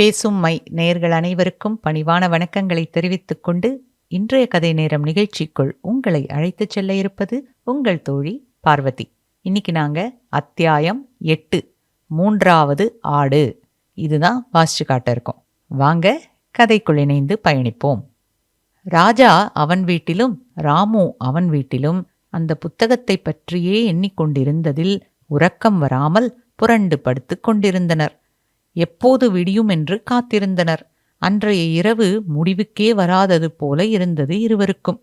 பேசும் மை நேயர்கள் அனைவருக்கும் பணிவான வணக்கங்களை தெரிவித்துக் கொண்டு இன்றைய கதை நேரம் நிகழ்ச்சிக்குள் உங்களை அழைத்துச் செல்ல இருப்பது உங்கள் தோழி பார்வதி. இன்னைக்கு நாங்க அத்தியாயம் 8 மூன்றாவது ஆடு இதுதான் வாசிச்சு காட்ட இருக்கோம். வாங்க கதைக்குள் இணைந்து பயணிப்போம். ராஜா அவன் வீட்டிலும் ராமு அவன் வீட்டிலும் அந்த புத்தகத்தை பற்றியே எண்ணிக்கொண்டிருந்ததில் உறக்கம் வராமல் புரண்டு படுத்துக் கொண்டிருந்தனர். எப்போது விடியும் என்று காத்திருந்தனர். அன்றைய இரவு முடிவுக்கே வராதது போல இருந்தது இருவருக்கும்.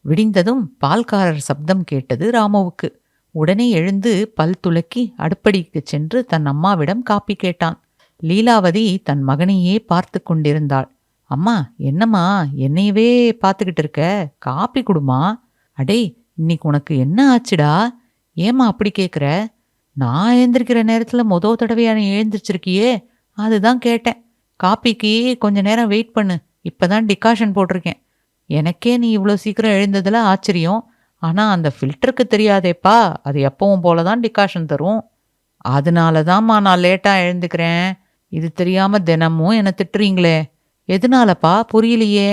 விடிந்ததும் பால்காரர் சப்தம் கேட்டது ராமுவுக்கு. உடனே எழுந்து பல் துலக்கி அடுப்படிக்கு சென்று தன் அம்மாவிடம் காப்பி கேட்டான். லீலாவதி தன் மகனையே பார்த்து கொண்டிருந்தாள். அம்மா, என்னம்மா என்னையவே பார்த்துக்கிட்டு இருக்க? காப்பி குடுமா. அடே, இன்னைக்கு உனக்கு என்ன ஆச்சுடா? ஏம்மா அப்படி கேட்குற? நான் எழுந்திருக்கிற நேரத்தில் தடவையா நீ எழுந்திரிச்சிருக்கியே, அதுதான் கேட்டேன். காப்பிக்கு கொஞ்ச நேரம் வெயிட் பண்ணு, இப்பதான் டிகாஷன் போட்டிருக்கேன். எனக்கே நீ இவ்வளோ சீக்கிரம் எழுந்ததில் ஆச்சரியம். ஆனால் அந்த ஃபில்டருக்கு தெரியாதேப்பா, அது எப்பவும் போல தான் டிகாஷன் தரும். அதனால தான்மா நான் லேட்டாக எழுந்துக்கிறேன். இது தெரியாமல் தினமும் என்னை திட்டுறீங்களே, எதனாலப்பா புரியலையே?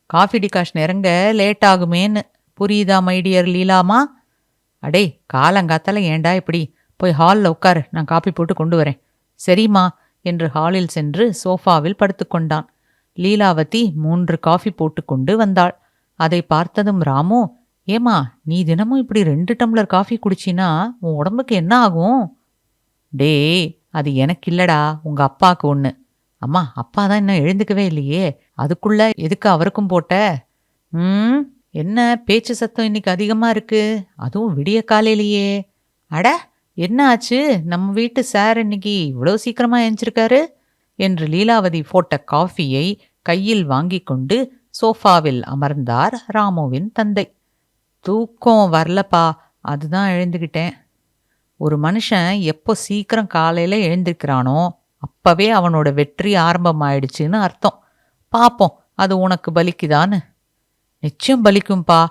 காஃபி டிகாஷன் இறங்க லேட் ஆகுமேன்னு. புரியுதா மைடியர் லீலாமா? அடே, காலங்காத்தால ஏண்டா இப்படி? போய் ஹாலில் உட்காரு, நான் காப்பி போட்டு கொண்டு வரேன். சரிம்மா என்று ஹாலில் சென்று சோஃபாவில் படுத்துக்கொண்டான். லீலாவதி 3 காஃபி போட்டு கொண்டு வந்தாள். அதை பார்த்ததும் ராமு, ஏமா நீ தினமும் இப்படி 2 டம்ளர் காஃபி குடிச்சினா உன் உடம்புக்கு என்ன ஆகும்? டே, அது எனக்கு இல்லடா, உங்க அப்பாவுக்கு ஒன்று. அம்மா, அப்பா தான் இன்னும் எழுந்துக்கவே இல்லையே, அதுக்குள்ள எதுக்கு அவருக்கும் போட்ட? என்ன பேச்சு சத்தம் இன்னைக்கு அதிகமா இருக்கு, அதுவும் விடிய காலையிலேயே. அட, என்ன ஆச்சு? நம்ம வீட்டு சார் இன்னைக்கு இவ்வளோ சீக்கிரமா எழுந்திருக்காரு என்று லீலாவதி போட்ட காஃபியை கையில் வாங்கி கொண்டு சோஃபாவில் அமர்ந்தார் ராமுவின் தந்தை. தூக்கம் வரலப்பா, அதுதான் எழுந்துக்கிட்டேன். ஒரு மனுஷன் எப்போ சீக்கிரம் காலையில எழுந்திருக்கிறானோ அப்பவே அவனோட வெற்றி ஆரம்பமாயிடுச்சுன்னு அர்த்தம். பாப்போம் அது உனக்கு பலிக்குதான்னு. நிச்சயம் பலிக்கும்பா.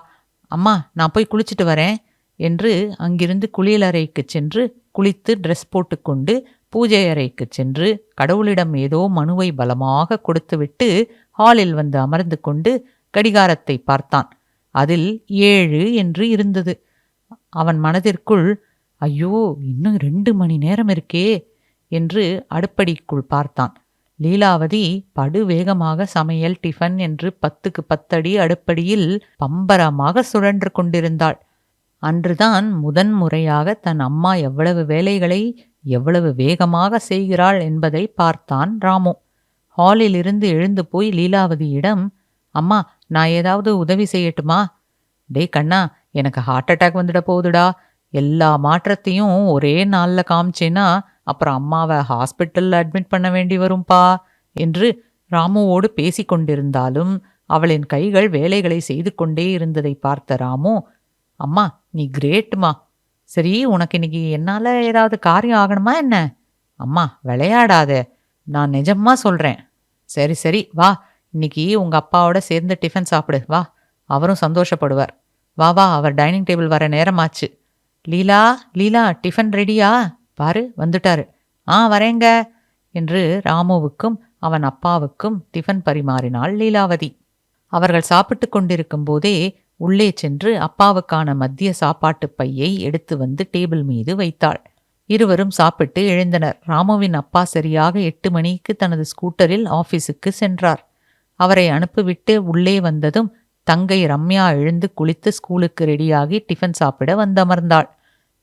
அம்மா, நான் போய் குளிச்சுட்டு வரேன் என்று அங்கிருந்து குளியலறைக்கு சென்று குளித்து ட்ரெஸ் போட்டுக்கொண்டு பூஜை அறைக்கு சென்று கடவுளிடம் ஏதோ மனுவை பலமாக கொடுத்துவிட்டு ஹாலில் வந்து அமர்ந்து கொண்டு கடிகாரத்தை பார்த்தான். அதில் 7 என்று இருந்தது. அவன் மனதிற்குள், ஐயோ, இன்னும் 2 மணி நேரம் இருக்கே என்று அடுப்படிக்குள் பார்த்தான். லீலாவதி படு வேகமாக சமையல் டிஃபன் என்று 10க்கு 10 அடி அடுப்படியில் பம்பரமாக சுழன்று கொண்டிருந்தாள். அன்றுதான் முதன்முறையாக தன் அம்மா எவ்வளவு வேலைகளை எவ்வளவு வேகமாக செய்கிறாள் என்பதை பார்த்தான் ராமு. ஹாலில் இருந்து எழுந்து போய் லீலாவதியிடம், அம்மா, நான் ஏதாவது உதவி செய்யட்டுமா? டே கண்ணா, எனக்கு ஹார்ட் அட்டாக் வந்துட போகுதுடா. எல்லா மாற்றத்தையும் ஒரே நாளில் காமிச்சேன்னா அப்புறம் அம்மாவை ஹாஸ்பிட்டலில் அட்மிட் பண்ண வேண்டி வரும்பா என்று ராமுவோடு பேசி கொண்டிருந்தாலும் அவளின் கைகள் வேலைகளை செய்து கொண்டே இருந்ததை பார்த்த ராமு, அம்மா நீ கிரேட்டுமா. சரி, உனக்கு இன்னைக்கு என்னால் ஏதாவது காரியம் ஆகணுமா என்ன? அம்மா விளையாடாத, நான் நிஜமா சொல்கிறேன். சரி சரி வா, இன்னைக்கு உங்கள் அப்பாவோட சேர்ந்து டிஃபன் சாப்பிடு வா, அவரும் சந்தோஷப்படுவார். வா வா, அவர் டைனிங் டேபிள் வர நேரமாச்சு. லீலா, லீலா, டிஃபன் ரெடியா? பாரு வந்துட்டாரு. வரேங்க என்று ராமுவுக்கும் அவன் அப்பாவுக்கும் டிஃபன் பரிமாறினாள் லீலாவதி. அவர்கள் சாப்பிட்டு கொண்டிருக்கும் போதே உள்ளே சென்று அப்பாவுக்கான மதிய சாப்பாட்டு பையை எடுத்து வந்து டேபிள் மீது வைத்தாள். இருவரும் சாப்பிட்டு எழுந்தனர். ராமுவின் அப்பா சரியாக 8 மணிக்கு தனது ஸ்கூட்டரில் ஆபீஸுக்கு சென்றார். அவரை அனுப்பிவிட்டு உள்ளே வந்ததும் தங்கை ரம்யா எழுந்து குளித்து ஸ்கூலுக்கு ரெடியாகி டிஃபன் சாப்பிட வந்தமர்ந்தாள்.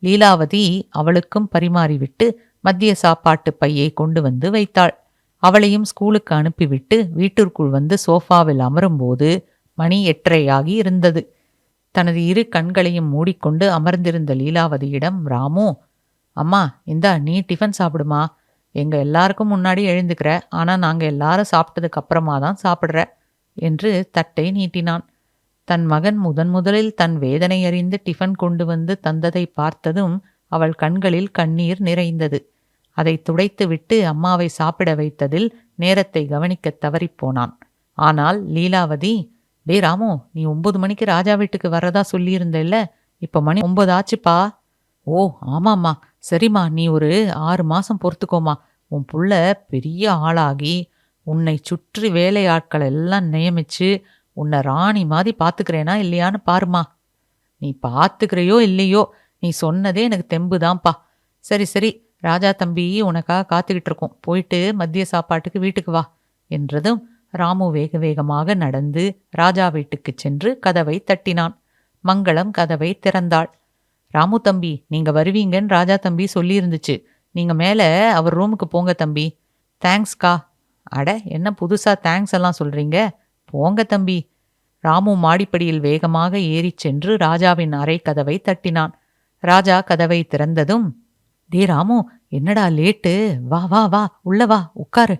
லீலாவதி அவளுக்கும் பரிமாறிவிட்டு மதிய சாப்பாட்டு பையை கொண்டு வந்து வைத்தாள். அவளையும் ஸ்கூலுக்கு அனுப்பிவிட்டு வீட்டிற்குள் வந்து சோஃபாவில் அமரும்போது மணி 8:30 இருந்தது. தனது 2 கண்களையும் மூடிக்கொண்டு அமர்ந்திருந்த லீலாவதியிடம் ராமு, அம்மா இந்தா நீ டிஃபன் சாப்பிடுமா. எங்க எல்லாருக்கும் முன்னாடி எழுந்துக்கிற, ஆனால் நாங்கள் எல்லாரும் சாப்பிட்டதுக்கு அப்புறமா தான் சாப்பிட்ற என்று தட்டை நீட்டினான். தன் மகன் முதலில் தன் வேதனை அறிந்து டிஃபன் கொண்டு வந்து தந்ததை பார்த்ததும் அவள் கண்களில் கண்ணீர் நிறைந்தது. அதை துடைத்துவிட்டு அம்மாவை சாப்பிட வைத்ததில் நேரத்தை கவனிக்க தவறிப்போனான். ஆனால் லீலாவதி, டே ராமு, நீ 9 மணிக்கு ராஜா வீட்டுக்கு வர்றதா சொல்லியிருந்தல்ல, இப்போ மணி 9 ஆச்சுப்பா. ஓ ஆமாம்மா, சரிம்மா, நீ ஒரு 6 மாதம் பொறுத்துக்கோமா, உன் புள்ள பெரிய ஆளாகி உன்னை சுற்றி வேலையாட்கள் எல்லாம் நியமிச்சு உன்னை ராணி மாதிரி பார்த்துக்கிறேனா இல்லையான்னு பாருமா. நீ பார்த்துக்கிறையோ இல்லையோ, நீ சொன்னதே எனக்கு தெம்புதான்ப்பா. சரி சரி, ராஜா தம்பி உனக்காக காத்துக்கிட்டு இருக்கோம், போயிட்டு மதிய சாப்பாட்டுக்கு வீட்டுக்கு வா என்றதும் ராமு வேக வேகமாக நடந்து ராஜா வீட்டுக்கு சென்று கதவை தட்டினான். மங்களம் கதவை திறந்தாள். ராமு தம்பி, நீங்க வருவீங்கன்னு ராஜா தம்பி சொல்லியிருந்துச்சு. நீங்க மேல அவர் ரூமுக்கு போங்க தம்பி. தேங்க்ஸ்கா. அட, என்ன புதுசா தேங்க்ஸ் எல்லாம் சொல்றீங்க? போங்க தம்பி. ராமு மாடிப்படியில் வேகமாக ஏறிச் சென்று ராஜாவின் அறை கதவை தட்டினான். ராஜா கதவை திறந்ததும், டே ராமு, என்னடா லேட்டு? வா வா வா, உள்ள வா, உட்காரு.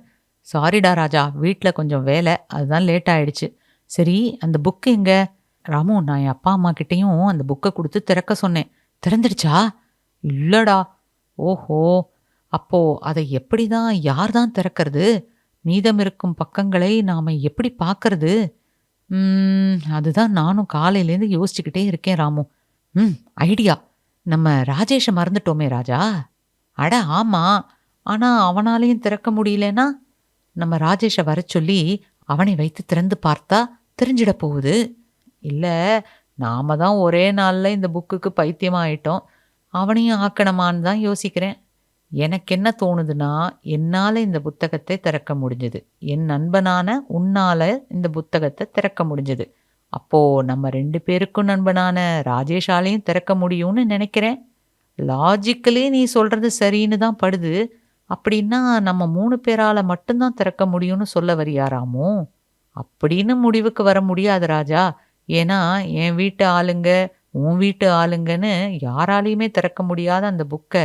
சாரிடா ராஜா, வீட்டில் கொஞ்சம் வேலை, அதுதான் லேட் ஆயிடுச்சு. சரி, அந்த புக்கு எங்க? ராமு, நான் என் அப்பா அம்மா கிட்டேயும் அந்த புக்கை கொடுத்து திறக்க சொன்னேன். திறந்துடுச்சா? இல்லடா. ஓஹோ, அப்போ அதை எப்படி தான், யார் தான் திறக்கிறது? மீதம் இருக்கும் பக்கங்களை நாம எப்படி பார்க்கறது? அதுதான் நானும் காலையிலேருந்து யோசிச்சுக்கிட்டே இருக்கேன் ராமு. ஐடியா. நம்ம ராஜேஷை மறந்துட்டோமே ராஜா. அட ஆமா, ஆனா அவனாலையும் திறக்க முடியலன்னா நம்ம ராஜேஷை வர சொல்லி அவனை வைத்து திறந்து பார்த்தா தெரிஞ்சிட போகுது. இல்ல, நாம தான் ஒரே நாள்ல இந்த புக்குக்கு பைத்தியமாயிட்டோம், அவனையும் ஆக்கணுமான்னு தான் யோசிக்கிறேன். எனக்கு என்ன தோணுதுன்னா, என்னால இந்த புத்தகத்தை திறக்க முடிஞ்சது, என் நண்பனான உன்னால இந்த புத்தகத்தை திறக்க முடிஞ்சது. அப்போ நம்ம 2 பேருக்கும் நண்பனான ராஜேஷாலையும் திறக்க முடியும்னு நினைக்கிறேன். லாஜிக்கலி நீ சொல்றது சரின்னு தான் படுது. அப்படின்னா நம்ம 3 பேரால மட்டும்தான் திறக்க முடியும்னு சொல்ல வரியாராமோ? அப்படின்னு முடிவுக்கு வர முடியாது ராஜா. ஏன்னா என் வீட்டு ஆளுங்க, உன் வீட்டு ஆளுங்கன்னு யாராலையுமே திறக்க முடியாத அந்த புக்கை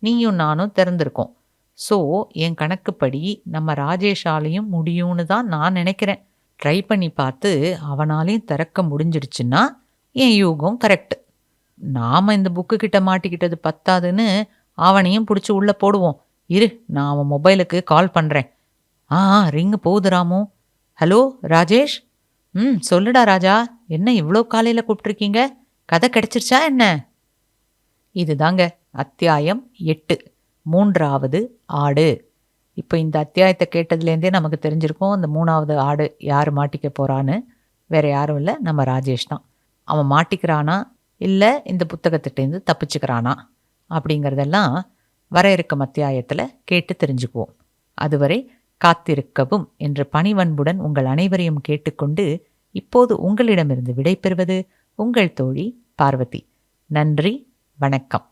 நீயும் நானும் திறந்திருக்கோம். ஸோ என் கணக்குப்படி நம்ம ராஜேஷாலையும் முடியும்னு தான் நான் நினைக்கிறேன். ட்ரை பண்ணி பார்த்து அவனாலையும் திறக்க முடிஞ்சிடுச்சுன்னா என் யூகம் கரெக்டு. நாம் இந்த புக்கு கிட்ட மாட்டிக்கிட்டது பத்தாதுன்னு அவனையும் பிடிச்சி உள்ளே போடுவோம். இரு, நான் அவன் மொபைலுக்கு கால் பண்ணுறேன். ரிங்கு போகுது ராமு. ஹலோ ராஜேஷ். சொல்லுடா ராஜா, என்ன இவ்வளோ காலையில் கூப்பிட்ருக்கீங்க? கதை கிடைச்சிருச்சா என்ன? இதுதாங்க அத்தியாயம் 8, 3வது ஆடு. இப்போ இந்த அத்தியாயத்தை கேட்டதுலேருந்தே நமக்கு தெரிஞ்சிருக்கும் அந்த 3வது ஆடு யார் மாட்டிக்க போகிறான்னு. வேற யாரும் இல்லை, நம்ம ராஜேஷ் தான். அவன் மாட்டிக்கிறானா இல்லை இந்த புத்தகத்திட்டேருந்து தப்பிச்சுக்கிறானா அப்படிங்கிறதெல்லாம் வர இருக்கும் அத்தியாயத்தில் கேட்டு தெரிஞ்சுக்குவோம். அதுவரை காத்திருக்கவும் என்று பணிவன்புடன் உங்கள் அனைவரையும் கேட்டுக்கொண்டு இப்போது உங்களிடமிருந்து விடை பெறுவது உங்கள் தோழி பார்வதி. நன்றி, வணக்கம்.